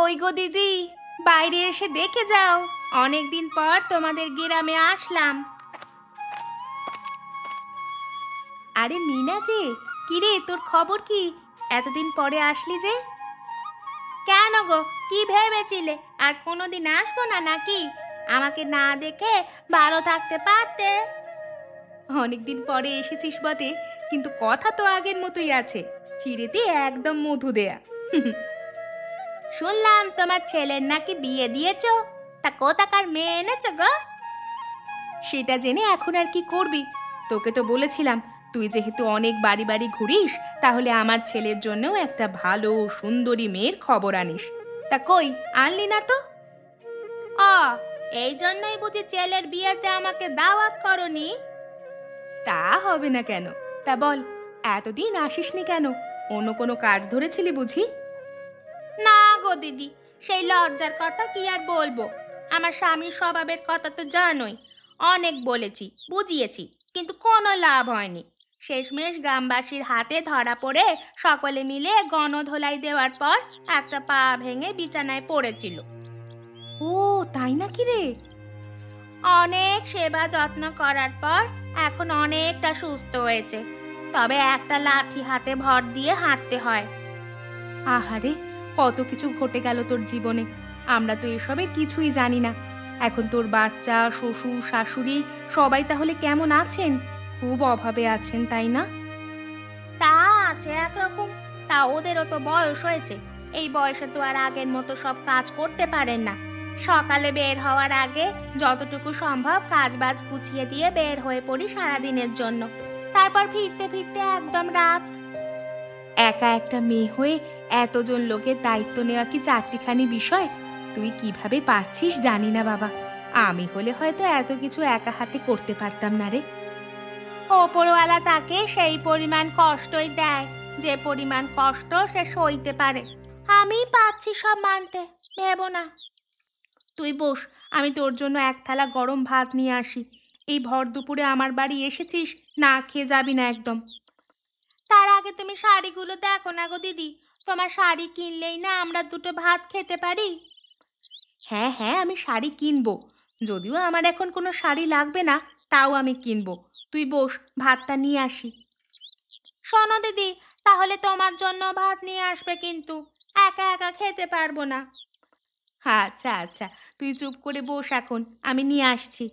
কই গো দিদি, বাইরে এসে দেখে যাও, অনেকদিন পর তোমাদের গ্রামে আসলাম। আরে মিনা যে, কিরে তোর খবর কি? এতদিন পরে আসলি যে? কেন গো, কি ভেবেছিলে আর কোনোদিন আসবো না নাকি? আমাকে না দেখে ভালো থাকতে পারতে। অনেকদিন পরে এসেছিস বটে, কিন্তু কথা তো আগের মতোই আছে, চিড়েতে একদম মধু দেয়া। শুনলাম তোমার ছেলের নাকি বিয়ে দিয়েছো, তা কোথাকার মেয়ে এনেছো গো? সেটা জেনে এখন আর কি করবি? তোকে তো বলেছিলাম, তুই যেহেতু অনেক বাড়ি বাড়ি ঘুরিস, তাহলে আমার ছেলের জন্যও একটা ভালো সুন্দরী মেয়ের খবর আনিস। তা কই আনলি না তো? ও, এই জন্যই বুঝি ছেলের বিয়েতে আমাকে দাওয়াত করনি? তা হবে না কেন? তা বল, এতদিন আসিসনি কেন? অন্য কোনো কাজ ধরেছিলি বুঝি? না গো দিদি, সেই লজ্জার কথা কি আর বলবো। আমার স্বামীর স্বভাবের কথা তো জানোই, অনেক বলেছি বুঝিয়েছি, কিন্তু কোনো লাভ হয়নি। শেষমেশ গ্রামবাসীর হাতে ধরা পড়ে সকলে মিলে গণধোলাই দেওয়ার পর একটা পা ভেঙে বিছানায় পড়েছিল। ও তাই নাকি রে? অনেক সেবা যত্ন করার পর এখন অনেকটা সুস্থ হয়েছে, তবে একটা লাঠি হাতে ভর দিয়ে হাঁটতে হয়। আহারে, কত কিছু ঘটে গেল তোর জীবনে, আমরা তো এসবের কিছুই জানি না। এখন তোর বাচ্চা, শ্বশুর, শাশুড়ি সবাই তাহলে কেমন আছেন? খুব অভাবে আছেন তাই না? তা আছে একরকম, তা ওদেরও তো বয়স হয়েছে, এই বয়সে তো আর আগের মতো সব কাজ করতে পারেন না। সকালে বের হওয়ার আগে যতটুকু সম্ভব কাজবাজ গুছিয়ে দিয়ে বের হয়ে পড়ি সারাদিনের জন্য, তারপর ফিরতে ফিরতে একদম রাত। একা একটা মেয়ে হয়ে এতজন লোকের দায়িত্ব নেওয়া কি চারটিখানি বিষয়? তুই কিভাবে পারছিস জানি না বাবা, আমি হলে হয়তো এত কিছু একা হাতে করতে পারতাম না রে। ওপরওয়ালা তাকে সেই পরিমাণ কষ্টই দেয়, যে পরিমাণ কষ্ট সে সইতে পারে। আমি পাচ্ছি সব মানতে, ভেবো না। তুই বস, আমি তোর জন্য এক থালা গরম ভাত নিয়ে আসি। এই ভর দুপুরে আমার বাড়ি এসেছিস, না খেয়ে যাবি না একদম। তার আগে তুমি শাড়িগুলো দেখো না গো দিদি, তোমার শাড়ি কিনলেই না আমরা দুটো ভাত খেতে পারি। হ্যাঁ হ্যাঁ, আমি শাড়ি কিনবো, যদিও আমার এখন কোনো শাড়ি লাগবে না, তাও আমি কিনবো। তুই বস, ভাতটা নিয়ে আসি। শোনো দিদি, তাহলে তোমার জন্য ভাত নিয়ে আসবে, কিন্তু একা একা খেতে পারবো না। আচ্ছা আচ্ছা, তুই চুপ করে বস, এখন আমি নিয়ে আসছি।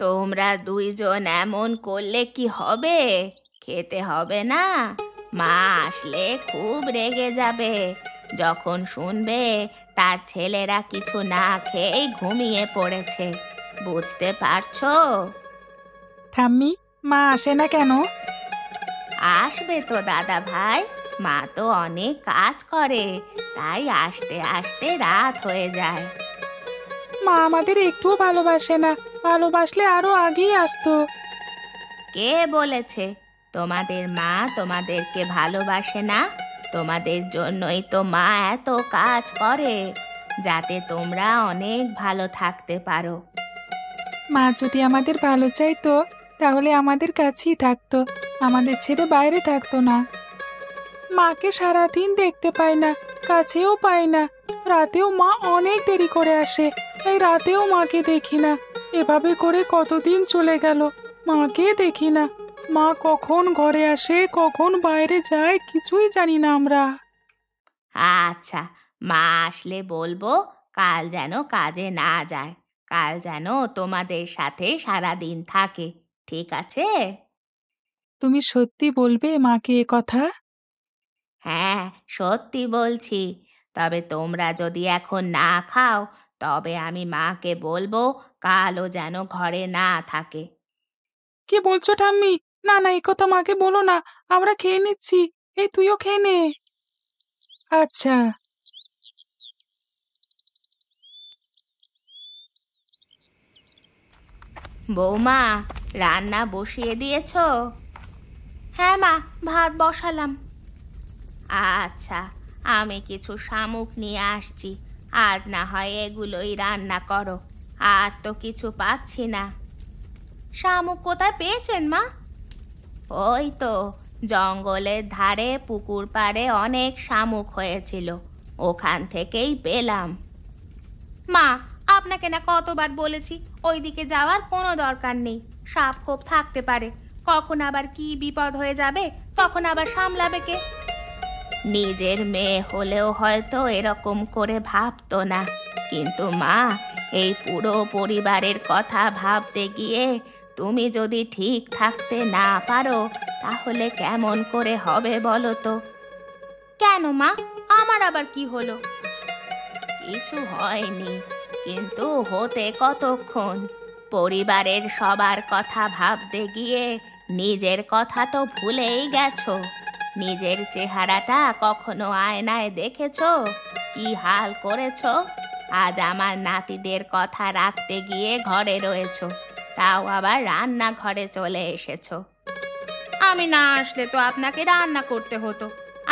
তোমরা দুইজন এমন করলে কি হবে? খেতে হবে না? মা আসলে খুব রেগে যাবে যখন শুনবে তার ছেলেরা কিছু না খেয়েই ঘুমিয়ে পড়েছে। বুঝতে পারছো? ঠাম্মি, মা আসে না কেন? আসবে তো দাদা ভাই, মা তো অনেক কাজ করে, তাই আসতে আসতে রাত হয়ে যায়। মা আমাদের একটুও ভালোবাসে না, ভালোবাসলে আরো আগেই আসতো। কে বলেছে তোমাদের মা তোমাদেরকে ভালোবাসে না? তোমাদের জন্যই তো মা এত কাজ করে, যাতে তোমরা অনেক ভালো থাকতে পারো। মা যদি আমাদের ভালো চাইতো তাহলে আমাদের কাছেই থাকতো, আমাদের ছেড়ে বাইরে থাকতো না। মাকে সারাদিন দেখতে পাই না, কাছেও পাই না। রাতেও মা অনেক দেরি করে আসে, তাই রাতেও মাকে দেখি না। এভাবে করে কতদিন চলে গেল, মাকে দেখি না। মা কখন ঘরে আসে, কখন বাইরে যায়, কিছুই জানি না আমরা। আচ্ছা, মা আসলে বলবো কাল যেন কাজে না যায়, কাল যেন তোমাদের সাথে সারা দিন থাকে, ঠিক আছে? তুমি সত্যি বলবে মাকে এ কথা? হ্যাঁ, সত্যি বলছি। তবে তোমরা যদি এখন না খাও, তবে আমি মাকে বলবো কালও যেন ঘরে না থাকে। কি বলছো ঠাম্মি? না না, এই কথা মাকে বলো না, আমরা খেয়ে নিচ্ছি। এই তুইও খেয়ে নে। আচ্ছা। বৌমা, রান্না বসিয়ে দিয়েছো? হ্যাঁ মা, ভাত বসালাম। আচ্ছা, আমি কিছু শামুক নিয়ে আসছি, আজ না হয় এগুলোই রান্না করো, আর তো কিছু পাচ্ছি না। শামুক কোথায় পেয়েছেন মা? ওই তো জঙ্গলের ধারে পুকুর পাড়ে অনেক শামুক হয়েছিল, ওখান থেকেই পেলাম। মা, আপনাকে না কতবার বলেছি ওইদিকে যাওয়ার কোনো দরকার নেই, সাপ খোপ থাকতে পারে, কখন আবার কি বিপদ হয়ে যাবে তখন আবার সামলাবে কে? নিজের মেয়ে হলেও হয়তো এরকম করে ভাবতো না, কিন্তু মা, এই পুরো পরিবারের কথা ভাবতে গিয়ে তুমি যদি ঠিক থাকতে না পারো তাহলে কেমন করে হবে বলো তো? কেন মা, আমার আবার কি হলো? কিছু হয়নি, কিন্তু হতে কতক্ষণ? পরিবারের সবার কথা ভাবতে গিয়ে নিজের কথা তো ভুলেই গেছো। নিজের চেহারাটা কখনো আয়নায় দেখেছো? কি হাল করেছো? আজ আমার নাতিদের কথা রাখতে গিয়ে ঘরে রয়েছো, তাও আবার রান্নাঘরে চলে এসেছো। আমি না আসলে তো আপনাকে রান্না করতে হতো,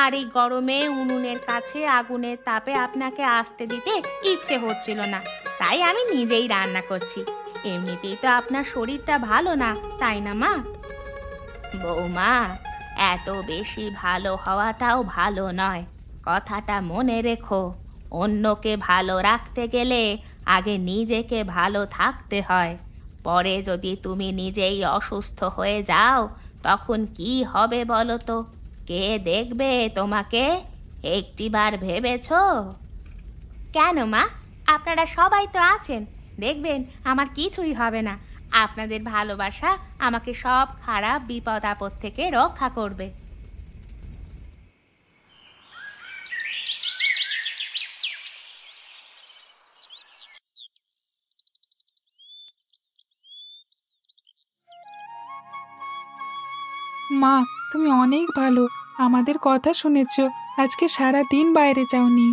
আর এই গরমে উনুনের কাছে আগুনের তাপে আপনাকে আসতে দিতে ইচ্ছে হচ্ছিল না, তাই আমি নিজেই রান্না করছি। এমনিতেই তো আপনার শরীরটা ভালো না, তাই না মা? বৌমা, এত বেশি ভালো হওয়াটাও ভালো নয়, কথাটা মনে রেখো। অন্যকে ভালো রাখতে গেলে আগে নিজেকে ভালো থাকতে হয়। পরে যদি তুমি নিজেই অসুস্থ হয়ে যাও তখন কি হবে বলো তো? কে দেখবে তোমাকে? একটিবার ভেবেছো? কেন মা, আপনারা সবাই তো আছেন, দেখবেন আমার কিছুই হবে না। আপনাদের ভালোবাসা আমাকে সব খারাপ বিপদ আপদ থেকে রক্ষা করবে। মা, তুমি অনেক ভালো, আমাদের কথা শুনেছো, আজকে সারা দিন বাইরে যাওনি।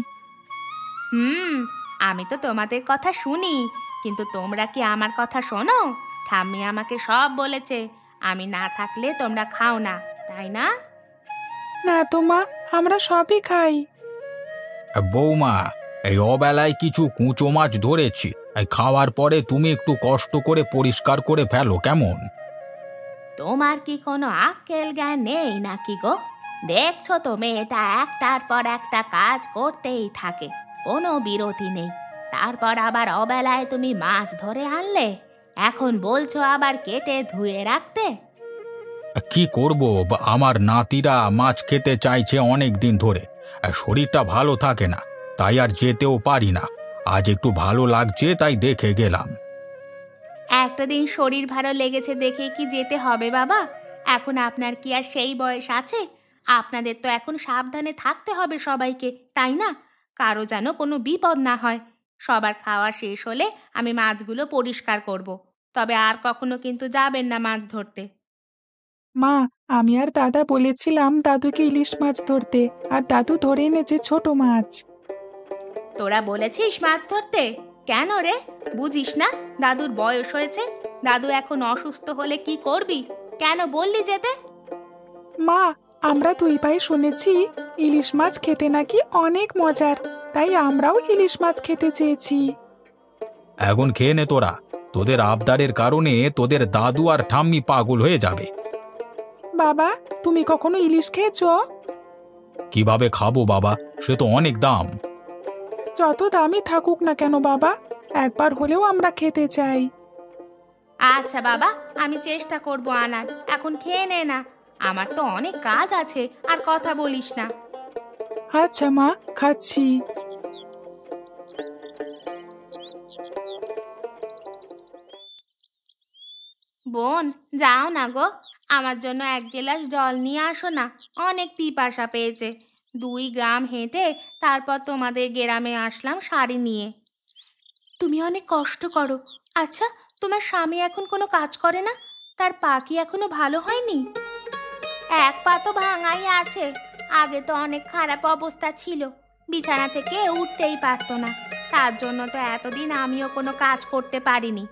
হুম, আমি তো তোমাদের কথা শুনি, কিন্তু তোমরা কি আমার কথা শোনো? ঠাম্মি আমাকে সব বলেছে, আমি না থাকলে তোমরা খাও না, তাই না? না তো মা, আমরা সবই খাই। বৌমা, এই অবেলায় কিছু কুঁচো মাছ ধরেছি, এই খাওয়ার পরে তুমি একটু কষ্ট করে পরিষ্কার করে ফেলো কেমন? তোমার কি কোনো আক্কেল জ্ঞান নেই নাকি গো? দেখছো তো মেয়েটা একটার পর একটা কাজ করতেই থাকে, কোনো বিরতি নেই। তারপর আবার অবেলায় তুমি মাছ ধরে আনলে, এখন বলছো আবার কেটে ধুয়ে রাখতে। কি করব, আমার নাতিরা মাছ খেতে চাইছে অনেক দিন ধরে, শরীরটা ভালো থাকে না, তাই আর যেতেও পারি না। আজ একটু ভালো লাগছে তাই দেখে গেলাম। একটা দিন শরীর ভালো লেগেছে দেখে কি যেতে হবে বাবা? এখন আপনার কি আর সেই বয়স আছে? আপনাদের তো এখন সাবধানে থাকতে হবে সবাইকে, তাই না? কারো যেন কোনো বিপদ না হয়। সবার খাওয়া শেষ হলে আমি মাছগুলো পরিষ্কার করব। তবে আর কখনো কিন্তু যাবেন না মাছ ধরতে। মা, আমি আর দাদা বলেছিলাম দাদুকে ইলিশ মাছ ধরতে, আর দাদু ধরে এনেছে ছোট মাছ। তোরা বলেছিস মাছ ধরতে? কেন রে? বুঝিস না দাদুর বয়স হয়েছে? দাদু এখন অসুস্থ হলে কি করবি? কেন বললি যেতে? মা, আমরা দুই ভাই শুনেছি ইলিশ মাছ খেতে নাকি অনেক মজার, তাই আমরাও ইলিশ মাছ খেতে চেয়েছি। এখন খেয়ে নে তোরা, তোদের আবদারের কারণে তোদের দাদু আর ঠাম্মি পাগল হয়ে যাবে। বাবা, তুমি কখনো ইলিশ খেয়েছো? কিভাবে খাবো বাবা, সে তো অনেক দাম। যত দামই থাকুক না কেন বাবা, একবার হলেও আমরা খেতে চাই। আচ্ছা বাবা, আমি চেষ্টা করব আনার, এখন খেয়ে নে না। আমার তো অনেক কাজ আছে, আর কথা বলিস না। আচ্ছা মা, খাচ্ছি। বোন, যাও না গো, আমার জন্য এক গ্লাস জল নিয়ে আসো না, অনেক পিপাসা পেয়েছে। 2 গ্রাম হেঁটে তারপর তোমাদের গ্রামে আসলাম শাড়ি নিয়ে। তুমি অনেক কষ্ট করো। আচ্ছা, তোমার স্বামী এখন কোনো কাজ করে না? তার পা কি এখনো ভালো হয়নি? এক পা তো ভাঙাই আছে, আগে তো অনেক খারাপ অবস্থা ছিল, বিছানা থেকে উঠতেই পারতো না। তার জন্য তো এতদিন আমিও কোনো কাজ করতে পারিনি।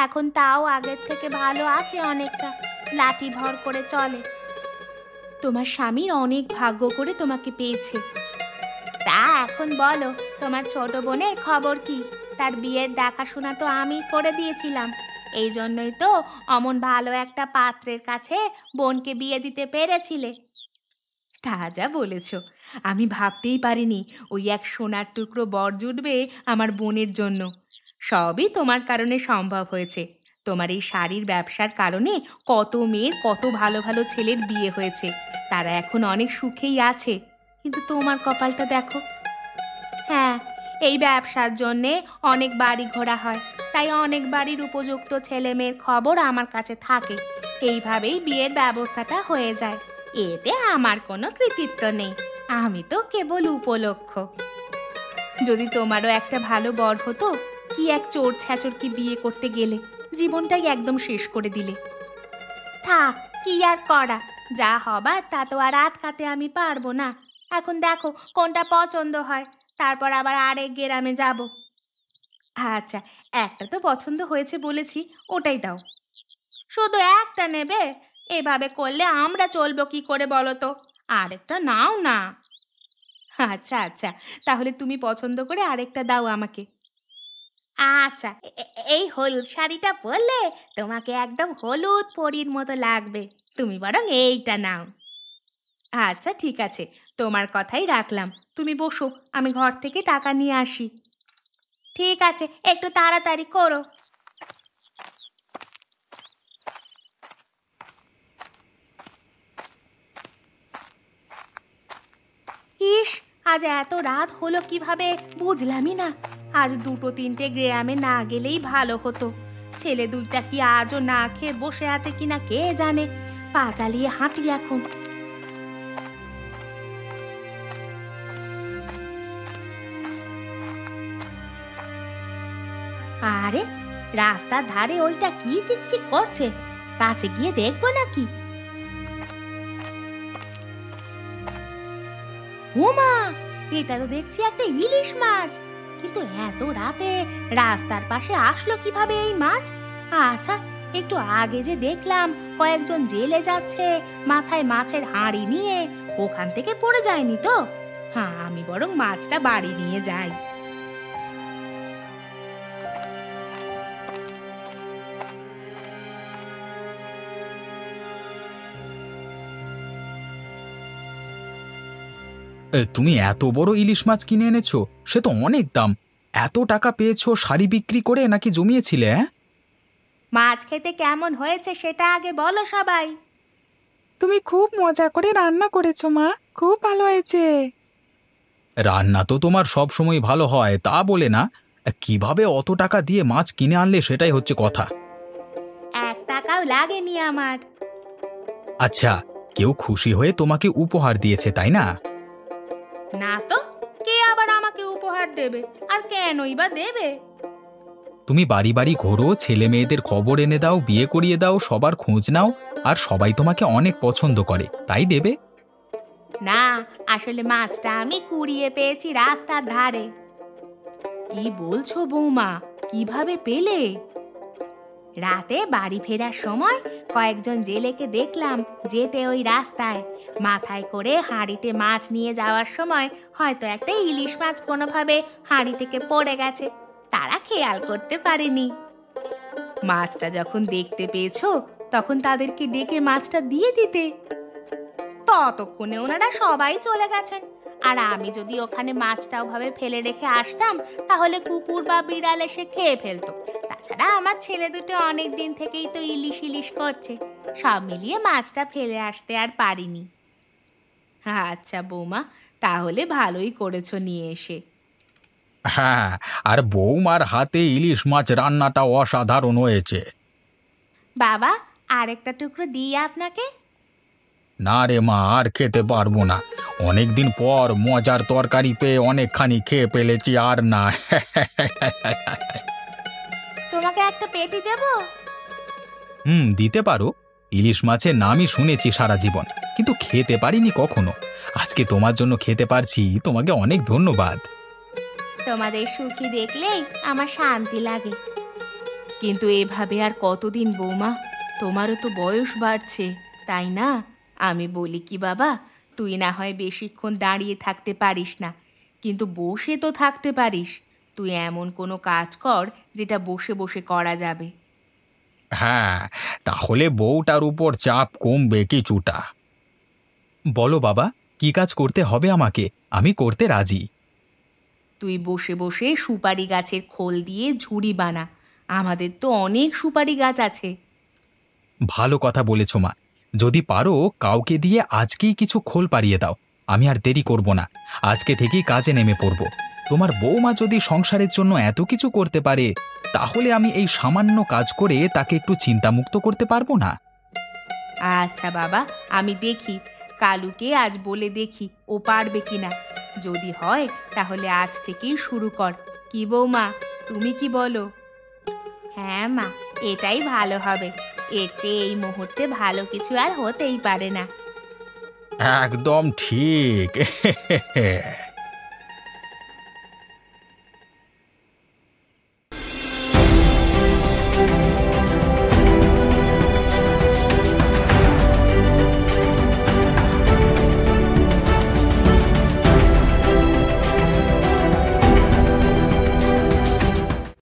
এখন তাও আগের থেকে ভালো আছে অনেকটা, লাঠি ভর করে চলে। তোমার স্বামীর অনেক ভাগ্য করে তোমাকে পেয়েছে। তা এখন বলো, তোমার ছোট বোনের খবর কি? তার বিয়ের দেখাশোনা তো আমি করে দিয়েছিলাম। এই জন্যই তো অমন ভালো একটা পাত্রের কাছে বোনকে বিয়ে দিতে পেরেছিলে। তা যা বলেছ, আমি ভাবতেই পারিনি ওই এক সোনার টুকরো বর জুটবে আমার বোনের জন্য। সবই তোমার কারণে সম্ভব হয়েছে। তোমার এই শাড়ির ব্যবসার কারণে কত মেয়ের কত ভালো ভালো ছেলের বিয়ে হয়েছে, তারা এখন অনেক সুখেই আছে। কিন্তু তোমার কপালটা দেখো। হ্যাঁ, এই ব্যবসার জন্যে অনেক বাড়ি ঘোরা হয়, তাই অনেক বাড়ির উপযুক্ত ছেলে মেয়ের খবর আমার কাছে থাকে। এইভাবেই বিয়ের ব্যবস্থাটা হয়ে যায়। এতে আমার কোনো কৃতিত্ব নেই, আমি তো কেবল উপলক্ষ। যদি তোমারও একটা ভালো বর হতো, কি এক চোর ছ্যাচরকে বিয়ে করতে গেলে জীবনটাই একদম শেষ করে দিলে। থাক, কি আর করা, যা হবার তা তো আর আটকাতে আমি পারবো না। এখন দেখো কোনটা পছন্দ হয়, তারপর আবার আরেক গ্রামে যাব। আচ্ছা, একটা তো পছন্দ হয়েছে বলেছি, ওটাই দাও। শুধু একটা নেবে? এভাবে করলে আমরা চলবো কি করে বলো তো? আরেকটা নাও না। আচ্ছা আচ্ছা, তাহলে তুমি পছন্দ করে আরেকটা দাও আমাকে। আচ্ছা, এই হলুদ শাড়িটা পরলে তোমাকে একদম হলুদ পরীর মতো লাগবে, তুমি বরং এইটা নাও। আচ্ছা ঠিক আছে, তোমার কথাই রাখলাম। তুমি বসো, আমি ঘর থেকে টাকা নিয়ে আসি। ঠিক আছে, একটু তাড়াতাড়ি করো। ইস, আজ এত রাত হলো কিভাবে বুঝলামই না। আজ দুটো তিনটে গ্রামে না গেলেই ভালো হতো। ছেলে দুইটা কি আজও না খেয়ে বসে আছে কিনা কে জানে। পা চালিয়ে হাঁটি এখন। আরে, রাস্তার ধারে ওইটা কি চিকচিক করছে, কাছে গিয়ে দেখবো নাকি? ওমা, এটা তো দেখছি একটা ইলিশ মাছ। কিন্তু এত রাতে রাস্তার পাশে আসলো কিভাবে এই মাছ? আচ্ছা, একটু আগে যে দেখলাম কয়েকজন জেলে যাচ্ছে মাথায় মাছের হাঁড়ি নিয়ে, ওখান থেকে পড়ে যায়নি তো? হ্যাঁ, আমি বরং মাছটা বাড়ি নিয়ে যাই। তুমি এত বড় ইলিশ মাছ কিনে এনেছো, সে তো অনেক দাম। এত টাকা পেয়েছো শাড়ি বিক্রি করে নাকি জমিয়েছিলে? হ্যাঁ, মাছ খেতে কেমন হয়েছে সেটা আগে বলো সবাই। তুমি খুব মজা করে রান্না করেছো মা, খুব ভালো হয়েছে। রান্না তো তোমার সব সময় ভালো হয়, তা বলে না। কিভাবে অত টাকা দিয়ে মাছ কিনে আনলে সেটাই হচ্ছে কথা। 1 টাকাও লাগেনি আমার। আচ্ছা, কেউ খুশি হয়ে তোমাকে উপহার দিয়েছে তাই না? না তো, কে আবার আমাকে উপহার দেবে? আর কেনই বা দেবে? তুমি বাড়ি বাড়ি ঘোরো, ছেলে মেয়েদের খবর এনে দাও, বিয়ে করিয়ে দাও, সবার খোঁজ নাও, আর সবাই তোমাকে অনেক পছন্দ করে, তাই দেবে। না, আসলে মাছটা আমি কুড়িয়ে পেয়েছি রাস্তার ধারে। কি বলছো বৌমা, কিভাবে পেলে? রাতে বাড়ি ফেরার সময় কয়েকজন জেলেকে দেখলাম যেতে ওই রাস্তায়, মাথায় করে হাঁড়িতে মাছ নিয়ে যাওয়ার সময় হয়তো একটা ইলিশ মাছ কোনোভাবে হাঁড়ি থেকে পড়ে গেছে, তারা খেয়াল করতে পারেনি। মাছটা যখন দেখতে পেয়েছো তখন তাদেরকে ডেকে মাছটা দিয়ে দিতে। ততক্ষণে ওনারা সবাই চলে গেছেন, আর আমি যদি ওখানে মাছটা ওভাবে ফেলে রেখে আসতাম তাহলে কুকুর বা বিড়াল এসে খেয়ে ফেলতো। তাছাড়া আমার ছেলে দুটো অনেক দিন থেকেই তো ইলিশ ইলিশ করছে, সব মিলিয়ে মাছটা ফেলে আসতে আর পারিনি। আচ্ছা বৌমা, তাহলে ভালোই করেছো নিয়ে এসে। হ্যাঁ, আর বৌমার হাতে ইলিশ মাছ রান্নাটা অসাধারণ হয়েছে। বাবা, আরেকটা টুকরো দিই আপনাকে? না রে মা, আর খেতে পারবো না। অনেকদিন পর মজার তরকারি পেয়ে অনেকখানি খেয়ে ফেলেছি, আর না। তোমাকে একটা পেটি দেবো? দিতে পারো। ইলিশ মাছের নামই শুনেছি সারা জীবন, কিন্তু খেতে পারিনি কখনো। আজকে তোমার জন্য খেতে পারছি, তোমাকে অনেক ধন্যবাদ। তোমাদের সুখী দেখলেই আমার শান্তি লাগে। কিন্তু এভাবে আর কতদিন বৌমা? তোমারও তো বয়স বাড়ছে, তাই না? আমি বলি কি বাবা, তুই না হয় বেশিক্ষণ দাঁড়িয়ে থাকতে পারিস না, কিন্তু বসে তো থাকতে পারিস। তুই এমন কোনো কাজ কর যেটা বসে বসে করা যাবে। হ্যাঁ, তাহলে বউটার উপর চাপ কমবে কিছুটা। বলো বাবা, কি কাজ করতে হবে আমাকে? আমি করতে রাজি। তুই বসে বসে সুপারি গাছের খোল দিয়ে ঝুড়ি বানা। আমাদের তো অনেক সুপারি গাছ আছে। ভালো কথা বলেছ মা। যদি পারো কাউকে দিয়ে আজকেই কিছু খোল পাড়িয়ে দাও। আমি আর দেরি করব না, আজকে থেকেই কাজে নেমে পড়ব। তোমার বৌমা যদি সংসারের জন্য এত কিছু করতে পারে, তাহলে আমি এই সামান্য কাজ করে তাকে একটু চিন্তামুক্ত করতে পারবো না? আচ্ছা বাবা, আমি দেখি, কালুকে আজ বলে দেখি ও পারবে কিনা। যদি হয় তাহলে আজ থেকেই শুরু কর। কি বৌমা, তুমি কি বলো? হ্যাঁ মা, এটাই ভালো হবে। এর চেয়ে এই মুহূর্তে ভালো কিছু আর হতেই পারে না। একদম ঠিক।